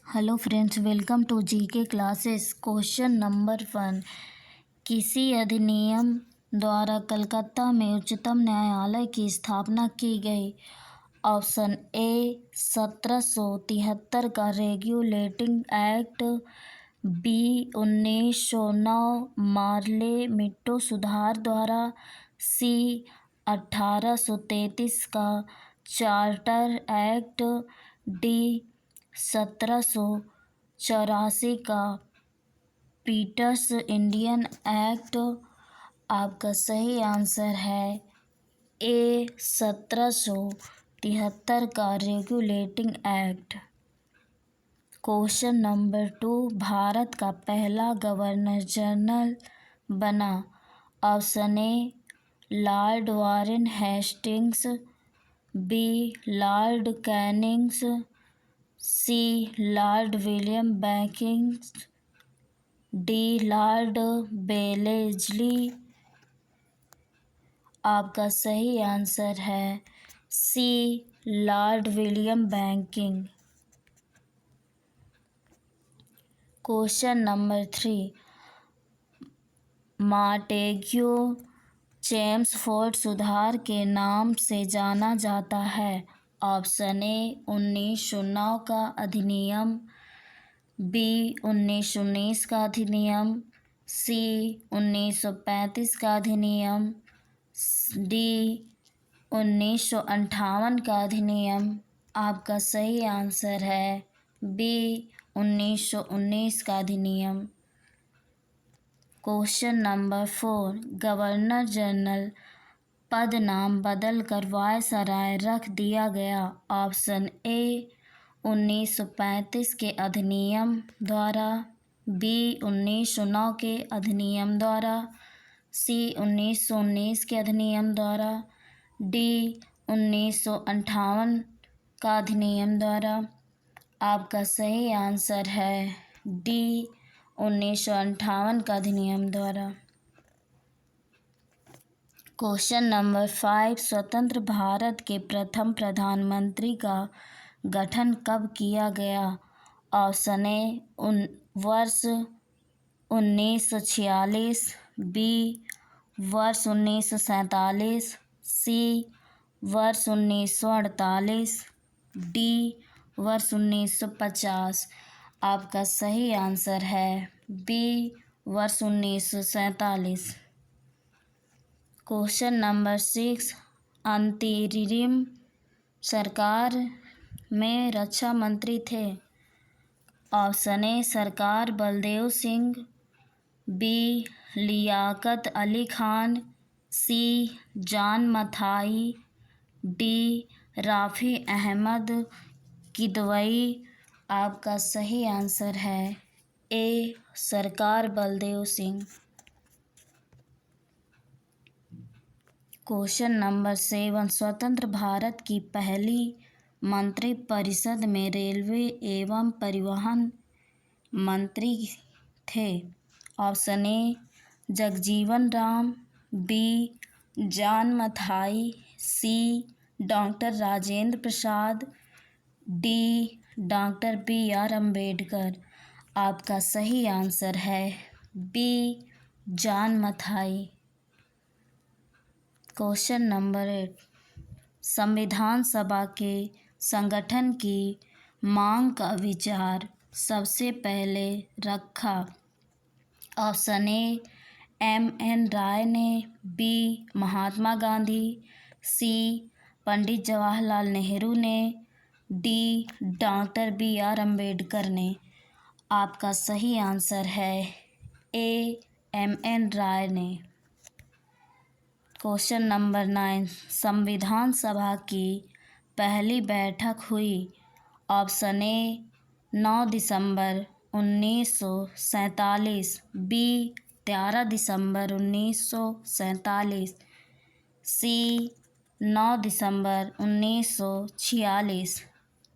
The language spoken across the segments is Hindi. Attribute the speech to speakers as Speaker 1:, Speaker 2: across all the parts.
Speaker 1: Hello friends, welcome to GK classes. Question number 1। किसी अधिनियम द्वारा कलकत्ता में उच्चतम न्यायालय की स्थापना की गई? ऑप्शन ए 1773 का रेगुलेटिंग एक्ट, बी 1909 मार्ले मिट्टो सुधार द्वारा, सी 1833 का चार्टर एक्ट, डी 1784 का पीटर्स इंडियन एक्ट। आपका सही आंसर है ए 1773 का regulating act. Question number 2। Bharat का पहला गवर्नर जनरल बना? Option A lord Warren Hastings, B lord Cannings, C lord William बेकिंग्स, डी लॉर्ड बेलेस्ली। आपका सही आंसर है C lord William Bentinck. Question number 3। Montagu Chelmsford सुधार के नाम से जाना जाता है? ऑप्शन ए 1909 का अधिनियम, बी 1919 का अधिनियम, सी 1935 का अधिनियम, डी 1958 का अधिनियम। आपका सही आंसर है बी 1919 का अधिनियम। Question number 4। गवर्नर जनरल पद नाम बदलकर वायसराय रख दिया गया? ऑप्शन ए 1935 के अधिनियम द्वारा, बी 1909 के अधिनियम द्वारा, सी 1919 के अधिनियम द्वारा, डी 1958 का अधिनियम द्वारा। आपका सही आंसर है डी 1958 का अधिनियम द्वारा। Question number 5। स्वतंत्र भारत के प्रथम प्रधानमंत्री का गठन कब किया गया? ऑप्शन ए वर्ष 1946, बी वर्ष 1947, सी वर्ष 1948, डी वर्ष 1950। आपका सही आंसर है बी वर्ष 1947। Question number 6। अंतरिम सरकार में रक्षा मंत्री थे? ऑप्शन ए सरकार बलदेव सिंह, बी लियाकत अली खान, सी जान मथाई, डी राफ़ी अहमद किदवई। आपका सही आंसर है ए सरकार बलदेव सिंह। Question number 7। स्वतंत्र भारत की पहली मंत्रिपरिषद में रेलवे एवं परिवहन मंत्री थे? Option A Jagjivan Ram, B John Mathai, C doctor Rajendra Prasad, D doctor BR Ambedkar. आपका सही आंसर है B John Mathai. Question number 8। संविधान सभा के संगठन की मांग का विचार सबसे पहले रखा? ऑप्शन ए MN राय ने, बी महात्मा गांधी, सी पंडित जवाहरलाल नेहरू ने, डी डॉक्टर BR अम्बेडकर ने। आपका सही आंसर है ए MN राय ने। Question number 9। संविधान सभा की पहली बैठक हुई? ऑप्शन ए 9 दिसंबर 1947, बी 13 दिसंबर 1947, सी 9 दिसंबर 1946,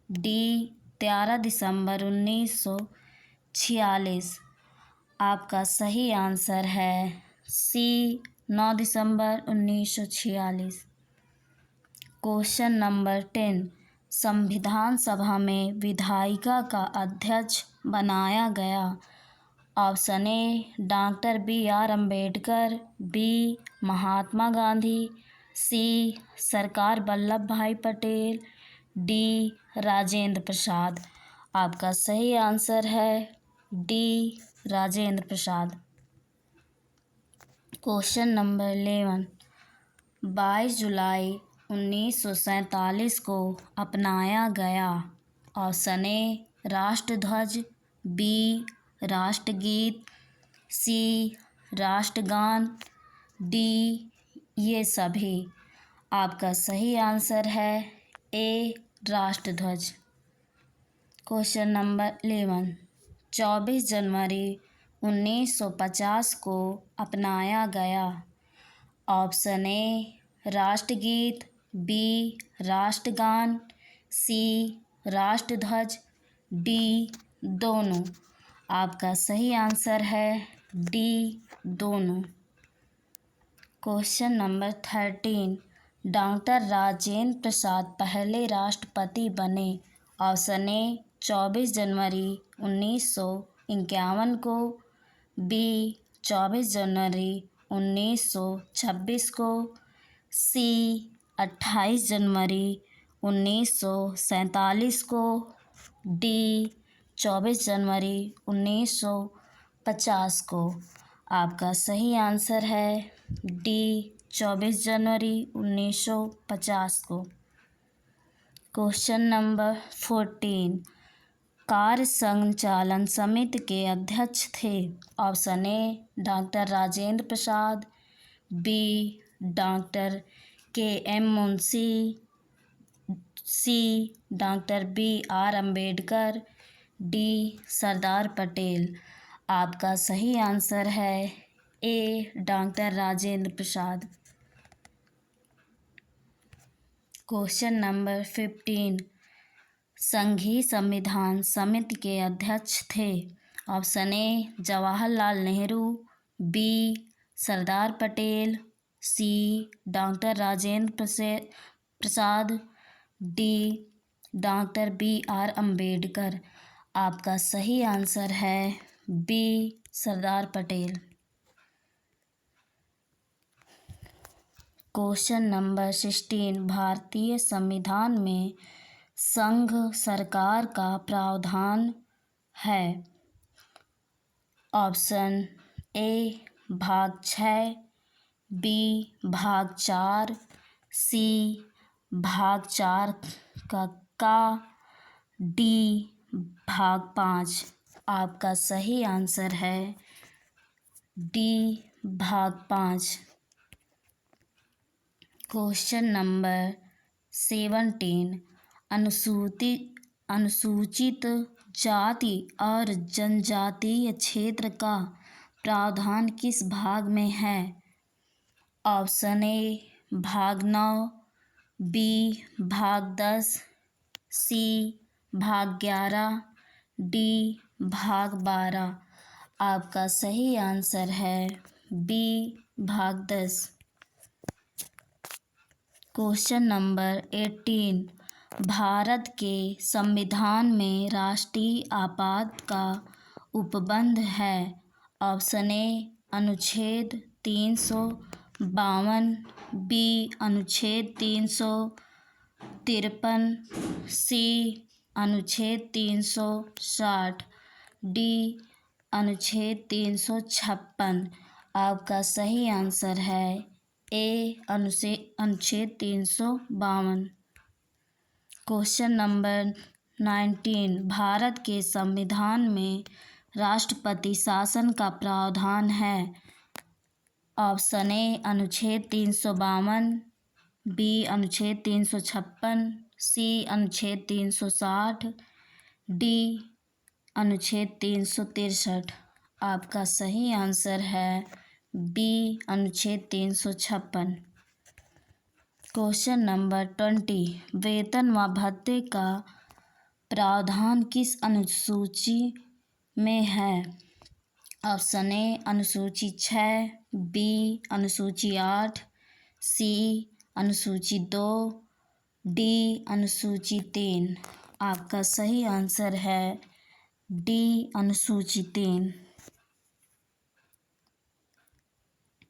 Speaker 1: डी 13 दिसंबर 1946। आपका सही आंसर है सी 9 दिसंबर 1946। Question number 10। संविधान सभा में विधायिका का अध्यक्ष बनाया गया? Option A doctor B R. Ambedkar, B Mahatma Gandhi, C Sardar Vallabh bhai Patel, D Rajendra Prasad. आपका सही आंसर है D Rajendra Prasad. Question number 11, 22 जुलाई 1947 को अपनाया गया? ऑप्शन ए राष्ट्रध्वज, बी राष्ट्रगीत, सी राष्ट्रगान, डी ये सभी। आपका सही आंसर है ए राष्ट्रध्वज। क्वेश्चन नंबर 11, 24 जनवरी 1950 को अपनाया गया? ऑप्शन ए राष्ट्रगीत, बी राष्ट्रगान, सी राष्ट्रध्वज, डी दोनों। आपका सही आंसर है डी दोनों। क्वेश्चन नंबर 13, डॉक्टर राजेंद्र प्रसाद पहले राष्ट्रपति बने? ऑप्शन ए 24 जनवरी 1951 को, बी 24 जनवरी 1926 को, सी 28 जनवरी 1947 को, डी 24 जनवरी 1950 को। आपका सही आंसर है डी 24 जनवरी 1950 को। क्वेश्चन नंबर 14, कार्य संचालन समिति के अध्यक्ष थे? Option A doctor Rajendra Prasad, B doctor K M. Munshi, C doctor B R. Ambedkar, D Sardar Patel. आपका सही आंसर है A doctor Rajendra Prasad. Question number 15, संघीय संविधान समिति के अध्यक्ष थे? Option A Jawaharlal Nehru, B Sardar Patel, C doctor Rajendra Prasad, D doctor B R. Ambedkar. आपका सही आंसर है B Sardar Patel. Question number 16, भारतीय संविधान में संघ सरकार का प्रावधान है? ऑप्शन ए भाग 6, बी भाग 4, सी भाग 4 का, डी भाग 5। आपका सही आंसर है डी भाग 5। क्वेश्चन नंबर 17, अनुसूचित जाति और जनजातीय क्षेत्र का प्रावधान किस भाग में है? ऑप्शन ए भाग 9, बी भाग 10, सी भाग 11, डी भाग 12। आपका सही आंसर है बी भाग 10। क्वेश्चन नंबर 18, भारत के संविधान में राष्ट्रीय आपात का उपबंध है? ऑप्शन ए अनुच्छेद 352, बी अनुच्छेद 353, सी अनुच्छेद 360, डी अनुच्छेद 356। आपका सही आंसर है ए अनुच्छेद 352। क्वेश्चन नंबर 19, भारत के संविधान में राष्ट्रपति शासन का प्रावधान है? ऑप्शन ए अनुच्छेद 352, बी अनुच्छेद 356, सी अनुच्छेद 360, डी अनुच्छेद 363। आपका सही आंसर है बी अनुच्छेद 356। क्वेश्चन नंबर 20, वेतन व भत्ते का प्रावधान किस अनुसूची में है? ऑप्शन ए अनुसूची 6, बी अनुसूची 8, सी अनुसूची 2, डी अनुसूची 3। आपका सही आंसर है डी अनुसूची 3।